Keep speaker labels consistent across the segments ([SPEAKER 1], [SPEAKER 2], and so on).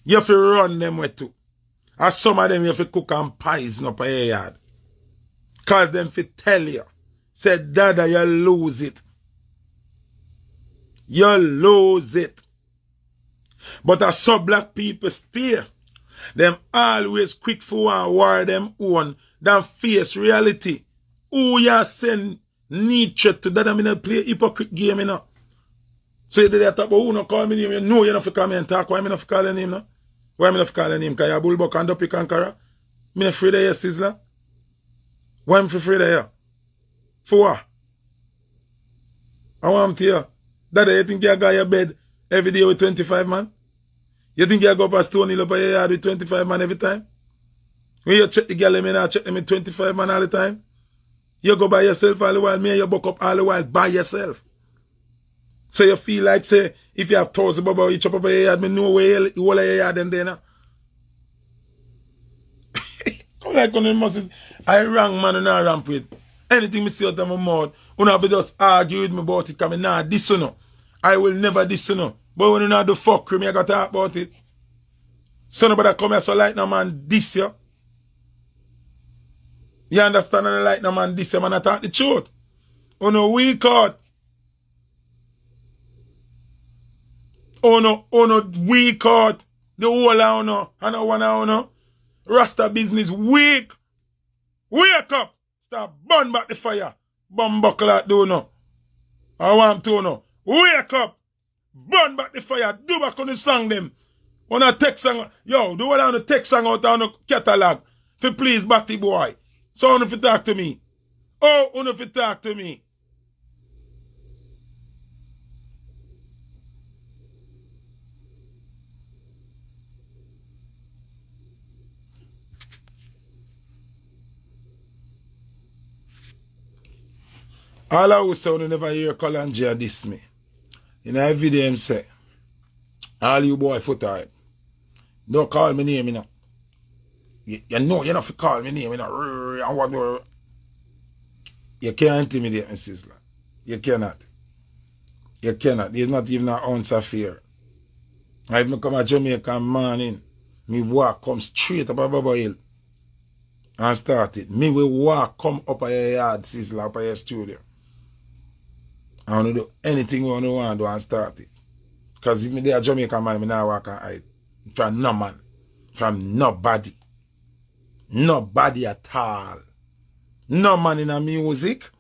[SPEAKER 1] You have to run them way too. And some of them you have to cook and poison up a yard. Cause them fi tell you. Say, Dada, you lose it. You lose it. But as some black people stay, them always quick for and war them own than face reality. Who you send Nietzsche to that I'm in a play hypocrite game, you know. So you did that talk about who no call me name, you know you not come and talk, why me not call your name now? Why me not call your name? Because you're bullbuck and dopey conqueror. Me not afraid of you, sizzla. Why am I afraid of you? For what? I want to tell you. Dada, you think you got your bed every day with 25 man? You think you go up a stone hill up a yard with 25 man every time? When you check the girl, I check them with 25 man all the time. You go by yourself all the while, me and you buck up all the while by yourself. So you feel like, say, if you have 1,000 bubble, you chop up a yard, me know where you hold a yard and then. Come like on the muscle. I wrong man and I ramp with. Anything me see out of my mouth, you have to just argue with me about it, because I nah diss you know. I will never diss you know. But when you know the fuck with me, I got to talk about it. So nobody come here so like no man diss you. You understand? And like no man diss you, man, I talk the truth. Oh no, weak out. Oh no, weak out. The whole of no, and no one of no. Rasta business weak. Wake up. Start burn back the fire. Bomb buckle out do no. I want to know. Wake up. Burn back the fire. Do back on the song them. On a text song. Yo, do what on the text song out on the catalog. For please Batty boy. So on if you talk to me. Oh, on if you talk to me. All I would say when you never hear Kalanjia diss me. In every video him say, all you boy foota right. Don't call me name, you know. You know you don't call me name, you know. You can't intimidate me, sizzla. You cannot. You cannot. There's not even an ounce of fear. If I come to Jamaica morning, me walk come straight up a Baba Hill and start it. Me will walk come up a your yard, sizzla, up a your studio. I want to do anything we want to do and start it. Because if me there Jamaica man, I not walk and hide. From no man. From nobody. Nobody at all. No man in a music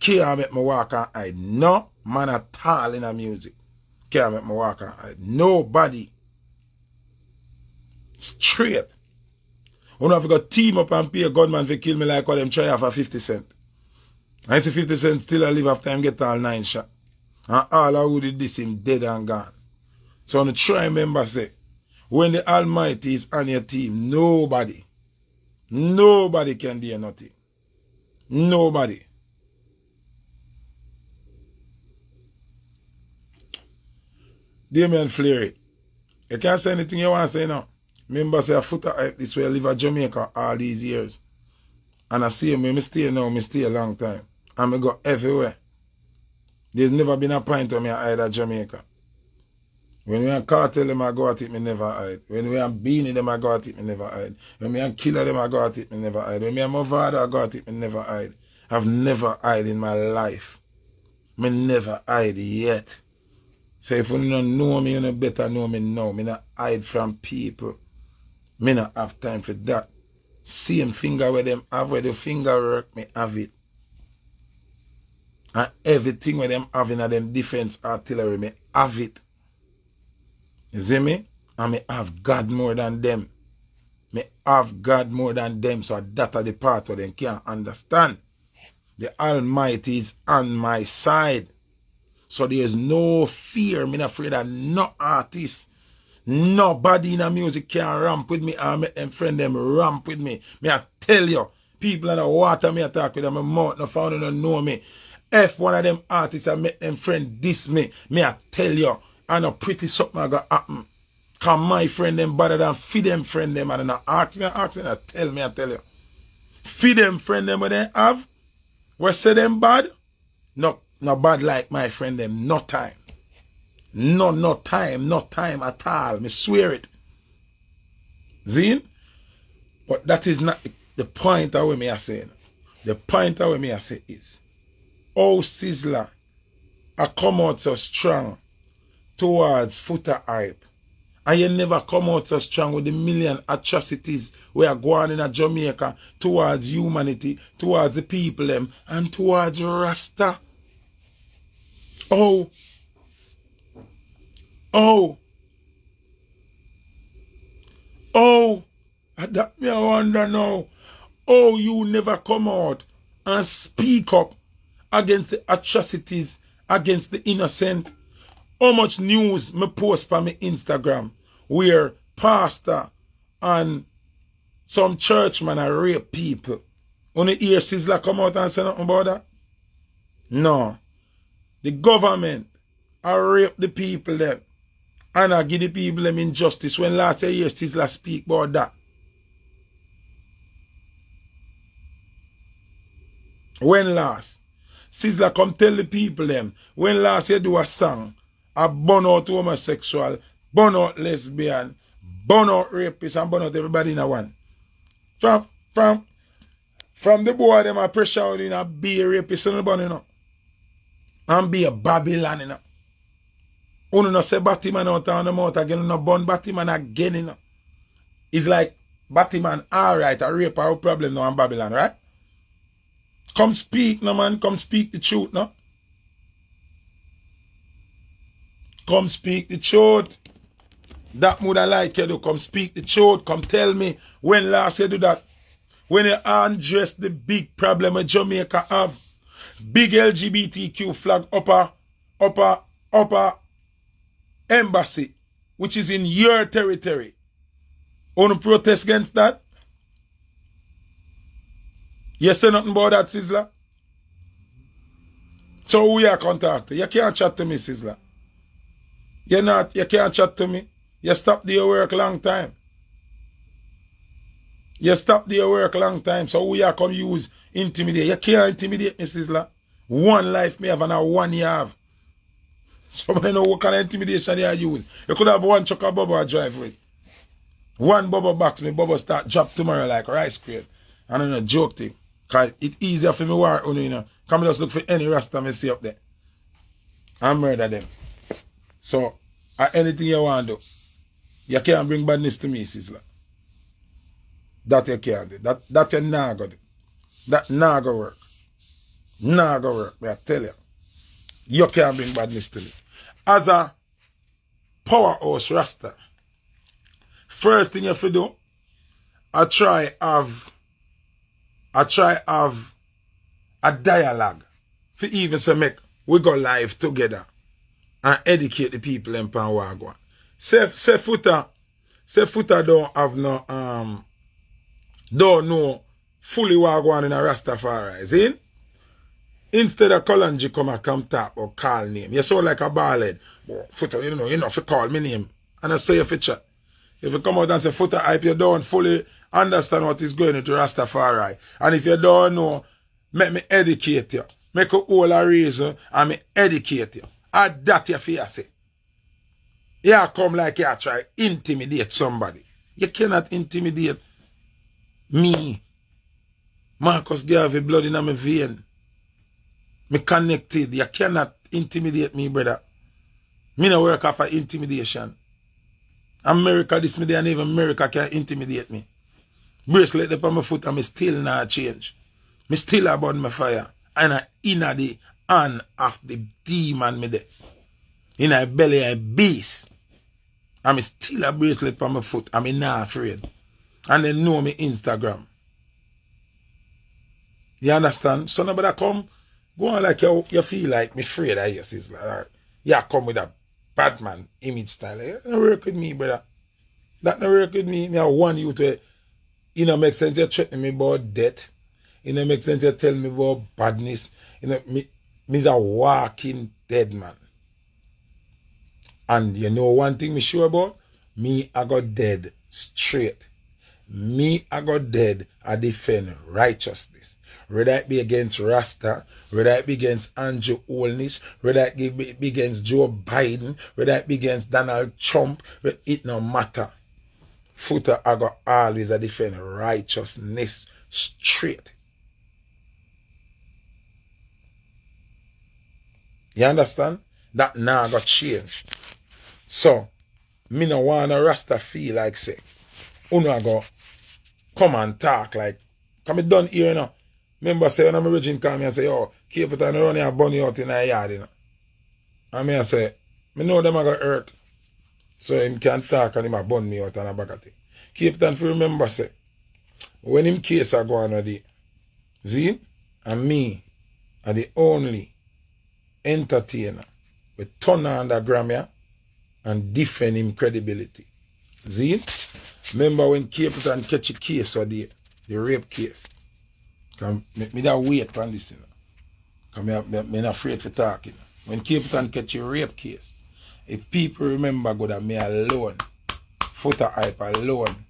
[SPEAKER 1] can't make me walk and hide. No man at all in a music can't make me walk and hide. Nobody. Straight. We don't have to go team up and pay a gunman to kill me like what them try for 50 cents. I see 50 cents still I live after him get all 9 shots. And all I would this him dead and gone. So I'm try remember say, when the Almighty is on your team, nobody can do nothing. Nobody. Damien Fleury, you can't say anything you want to say now. Remember say a foota hype this way I live in Jamaica all these years. And I see me stay now, me stay a long time. And I go everywhere. There's never been a point where I hide at Jamaica. When we are cartel them, I go at it, me never hide. When we are beanie them, I go at it, me never hide. When we are killer them, I go at it, me never hide. When we are Movada, I go at it, me never hide. I've never hide in my life. Me never hide yet. So if you don't know me, you better know me now. Me not hide from people. Me not have time for that. Same finger where them have, where the finger work, me have it. And everything where them have in them defense artillery, me have it. You see me? And me have God more than them. Me have God more than them. So that are the part where them can't understand. The Almighty is on my side. So there is no fear. Me not afraid of no artist. Nobody in the music can ramp with me or make them friend them ramp with me. Me I tell you, people in the water me I talk with them, my mouth no found don't know me. If one of them artists I make them friend diss me I tell you, I know pretty something I got happen. Cause my friend them better than feed them friend them and not ask me, I tell you. Feed them friend them what they have. What say them bad? No bad like my friend them, no time. No time at all. Me swear it. Zine? But that is not the point of what me I say. The point of what me I say is, oh Sizzla, I come out so strong towards foota hype. And you never come out so strong with the million atrocities we are going in Jamaica towards humanity, towards the people them, and towards Rasta. Oh. That me I wonder now. Oh, you never come out and speak up against the atrocities, against the innocent. How much news me post on my Instagram where pastor and some churchman are rape people. Only hear Sizzla come out and say nothing about that? No. The government are rape the people them. And I give the people them injustice. When last year Sizzla speak about that? When last? Sizzla come tell the people them. When last you do a song, a burn out homosexual, burn out lesbian, burn out rapist, and burn out everybody in a one. From the boy them a pressure out in a be a rapist and burn, you know. And be a Babylon, you know. Uno no say Batman out on the mouth again, no burn Batman again, you know. It's like Batman, alright, a rape our problem now in Babylon, right? Come speak, no man, come speak the truth, no? Come speak the truth. That would I like you to come speak the truth. Come tell me when last you do that. When you undress the big problem that Jamaica have. Big LGBTQ flag upper embassy, which is in your territory. Want to protest against that? You say nothing about that, Sizzla? So who you contact? You can't chat to me, Sizzla. You can't chat to me. You stop your work long time. You stop your work long time. So who you come use intimidate? You can't intimidate me, Sizzla. One life me have and a 1 year have. Somebody know what kind of intimidation you use. You could have one chuck of bubble I drive with. One bubble box, me bubble start drop tomorrow like rice crate. And then a joke thing. Cause it's easier for me work, you know. Come just look for any rasta me see up there. And murder them. So anything you want to do, you can't bring badness to me, Sizzla. That you can't do. That you not go do. That not go work. Not go work, I tell you. You can't bring badness to me. As a powerhouse rasta, first thing you have to do, I try have a dialogue for even say make we go live together and educate the people in Panwagwan. Say foota don't have no don't know fully Wagwan in a Rastafari, see? Instead of Kalanji come talk or call name. You sound like a ballhead. Foota, you know if you call me name. And I say if you chat. If you come out and say foota hype, you don't fully understand what is going into Rastafari. And if you don't know, make me educate you. Make a whole a reason and me educate you. And that you feel say. You come like you try intimidate somebody. You cannot intimidate me. Marcus Garvey blood in my vein. Me connected. You cannot intimidate me, brother. Me no work off of intimidation. America, this me there, and even America can intimidate me. Bracelet upon my foot and me still not change. Me still about my fire. And I inna the hand of the demon me there. In a belly a beast. And me still a bracelet upon my foot and me not afraid. And they know me Instagram. You understand? So nobody come, go on like you feel like me afraid of you, Sizzla. You come with a Batman image style. That don't work with me, brother. That don't work with me. I want you to, make sense you threaten me about death. Make sense you tell me about badness. Me's a walking dead man. And you know one thing me sure about? Me, I got dead straight. Me, I got dead, I defend righteousness. Whether it be against Rasta, whether it be against Andrew Holness, whether it be against Joe Biden, whether it be against Donald Trump, it no matter. foota I go always a defend righteousness straight. You understand? That now got change. So, me no wanna Rasta feel like say, uno go come and talk like, come me done here, you know. Remember say when I'm origin come me and say, yo, capleton run here and burn you out in a yard, you know. And me I say, me know them I got hurt. So him can talk and him a burn me out and a bag of thing. Capleton for remember say, when him case a go on with the see, and me are the only entertainer with turn on the Grammy and defend him credibility. See? Remember when Capleton catch a case or the rape case? Come me that wait on this, you know. Come me not afraid for talking. When Capleton catch a rape case, if people remember good that me alone, foota hype alone,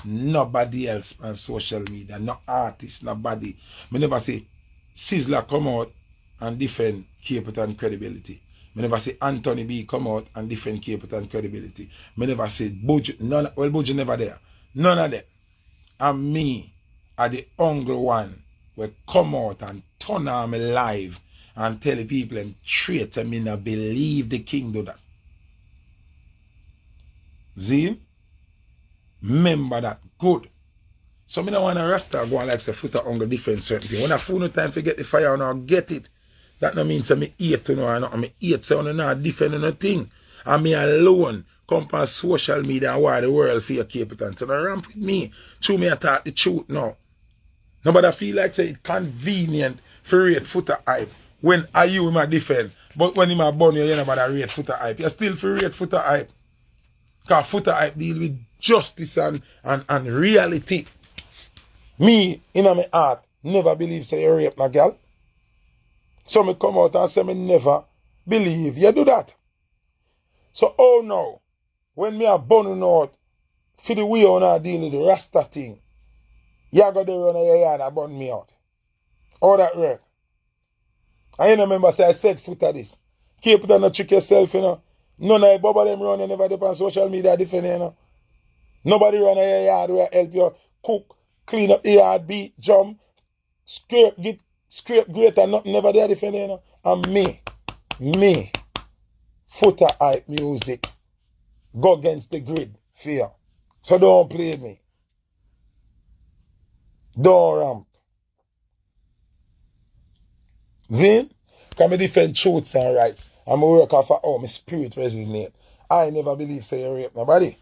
[SPEAKER 1] nobody else on social media, no artist, nobody. Me never say Sizzla come out and defend Capleton credibility. Me never say Anthony B come out and defend Capleton credibility. Me never say Budge, Budge never there. None of them. And me are the only one will come out and turn on me live and tell the people and traitor me not believe the king do that. See? Remember that. Good. So me don't want a Rasta go and like say foota hunger defend certain thing. When I fool no time to get the fire and I get it, that no means me hate to know or not. Me hate so I not defend nothing. And me alone come on social media and war the world for your Capleton. So they ramp with me. True me I talk the truth now. Nobody feel like say it convenient for rate foota hype when are you in my defend. But when him a burn you nobody rate foota hype. You still for rate foota hype. Because foota hype deal with justice and reality. Me, in my heart, never believe say you rape my girl. So me come out and say me never believe you do that. So oh no, when me a burning out for the way on I deal with the Rasta thing, you go there on your yard and burn me out. All that work. I ain't remember say I said foota this. Keep it on the trick yourself, you know. None of the them run and never depend on social media defend, you know. Nobody run in your yard where help you cook, clean up the yard, beat, jump, scrape great and nothing never there defend, you know. And me, foota hype music, go against the grid, fear. So don't play me. Don't ramp. Then, can me defend truths and rights. I'm a worker for my spirit resonate. I never believe say you rape nobody.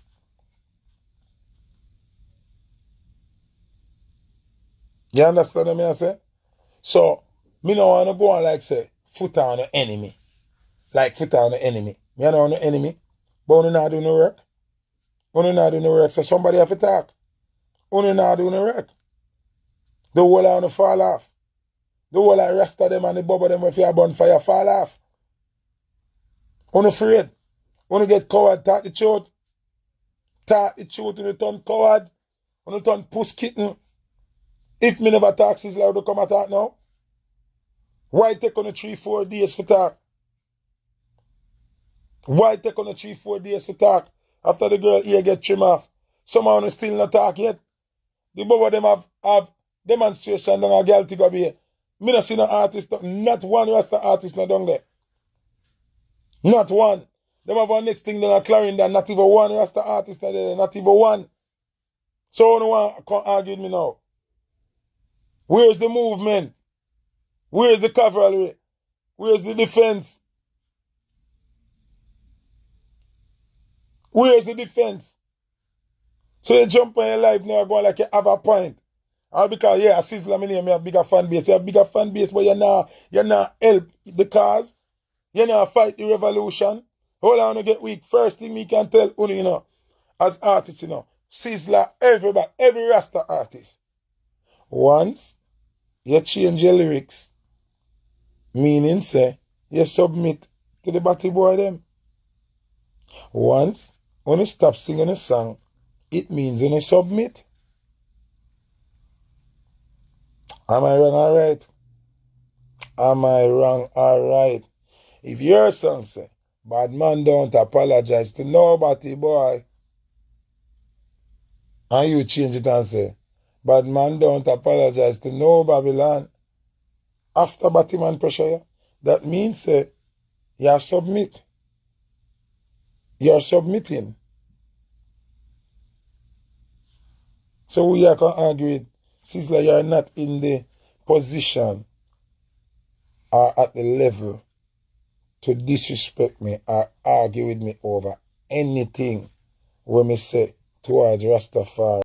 [SPEAKER 1] You understand what I say? So, me no want to go and like say, foota on the enemy. Like foota on the enemy. Me no on the enemy. But you not doing the work. You not doing the work. So somebody have to talk. You not doing the work. The whole on the fall off. The whole I rest of them and the bubble them if you have bonfire fall off. You afraid. You get coward, talk the truth. Talk the truth, you turn coward. You turn puss kitten. If me never talk, sizzla, you come and talk now. Why take on 3-4 days for talk? Why take on 3-4 days for talk? After the girl ear get trim off. Some of them still not talk yet. The both of them have demonstration down a girl to go be. Me not see no artist, not one Rasta artist not down there. Not one. Them have one next thing than a Clarendon, not even one Rasta artist not there, not even one. So no one can argue with me now. Where's the movement? Where's the cavalry? Where's the defense? Where's the defense? So you jump on your life now going like you have a point. All because, yeah, Sizzla, me name, you have a bigger fan base. You have a bigger fan base, but you're not help the cause. You're not fight the revolution. Hold on to get weak. First thing me can tell, you know, as artists, you know, Sizzla, everybody, every Rasta artist. Once you change your lyrics, meaning say, you submit to the batty boy them. Once, when you stop singing a song, it means when you submit. Am I wrong or right? Am I wrong or right? If your song say, bad man don't apologize to nobody, boy. And you change it and say, bad man don't apologize to no Babylon. After Batman pressure you, that means you submit. You're submitting. So we are going to argue with Sizzla, you're not in the position or at the level to disrespect me or argue with me over anything when me say towards Rastafari.